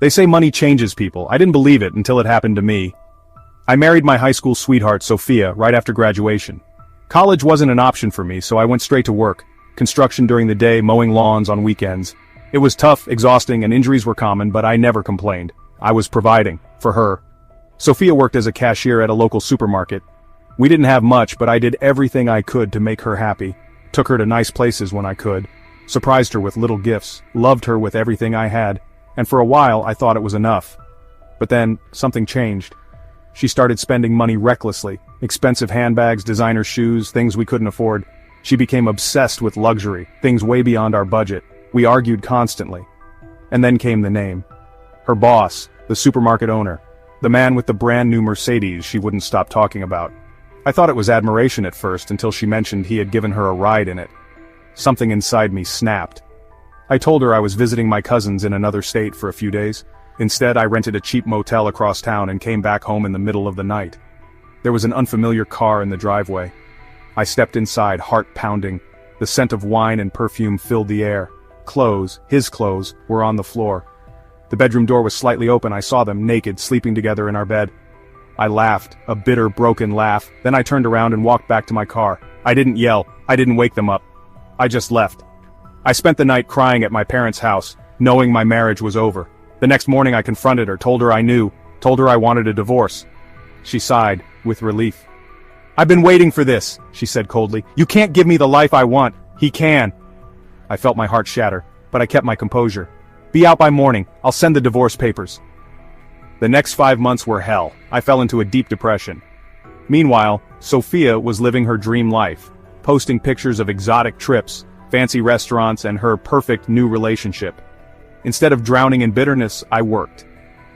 They say money changes people. I didn't believe it until it happened to me. I married my high school sweetheart, Sophia, right after graduation. College wasn't an option for me, so I went straight to work. Construction during the day, mowing lawns on weekends. It was tough, exhausting, and injuries were common, but I never complained. I was providing, for her. Sophia worked as a cashier at a local supermarket. We didn't have much, but I did everything I could to make her happy. Took her to nice places when I could. Surprised her with little gifts. Loved her with everything I had. And for a while, I thought it was enough. But then, something changed. She started spending money recklessly. Expensive handbags, designer shoes, things we couldn't afford. She became obsessed with luxury, things way beyond our budget. We argued constantly. And then came the name. Her boss, the supermarket owner. The man with the brand new Mercedes she wouldn't stop talking about. I thought it was admiration at first until she mentioned he had given her a ride in it. Something inside me snapped. I told her I was visiting my cousins in another state for a few days. Instead, I rented a cheap motel across town and came back home in the middle of the night. There was an unfamiliar car in the driveway. I stepped inside, heart pounding. The scent of wine and perfume filled the air. Clothes, his clothes, were on the floor. The bedroom door was slightly open. I saw them naked, sleeping together in our bed. I laughed, a bitter, broken laugh. Then I turned around and walked back to my car. I didn't yell. I didn't wake them up. I just left. I spent the night crying at my parents' house, knowing my marriage was over. The next morning I confronted her, told her I knew, told her I wanted a divorce. She sighed, with relief. "I've been waiting for this," she said coldly. "You can't give me the life I want. He can." I felt my heart shatter, but I kept my composure. "Be out by morning. I'll send the divorce papers." The next 5 months were hell. I fell into a deep depression. Meanwhile, Sophia was living her dream life, posting pictures of exotic trips, fancy restaurants, and her perfect new relationship. Instead of drowning in bitterness, I worked.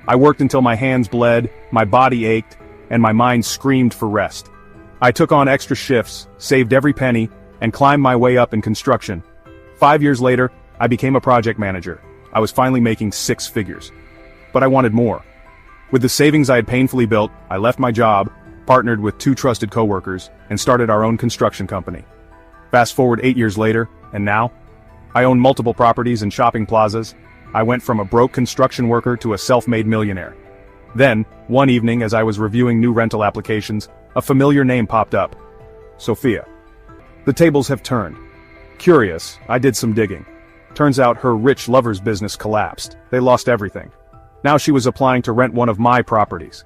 I worked until my hands bled, my body ached, and my mind screamed for rest. I took on extra shifts, saved every penny, and climbed my way up in construction. 5 years later, I became a project manager. I was finally making 6 figures. But I wanted more. With the savings I had painfully built, I left my job, partnered with 2 trusted coworkers, and started our own construction company. Fast forward 8 years later, and now? I own multiple properties and shopping plazas. I went from a broke construction worker to a self-made millionaire. Then, one evening as I was reviewing new rental applications, a familiar name popped up. Sophia. The tables have turned. Curious, I did some digging. Turns out her rich lover's business collapsed. They lost everything. Now she was applying to rent one of my properties.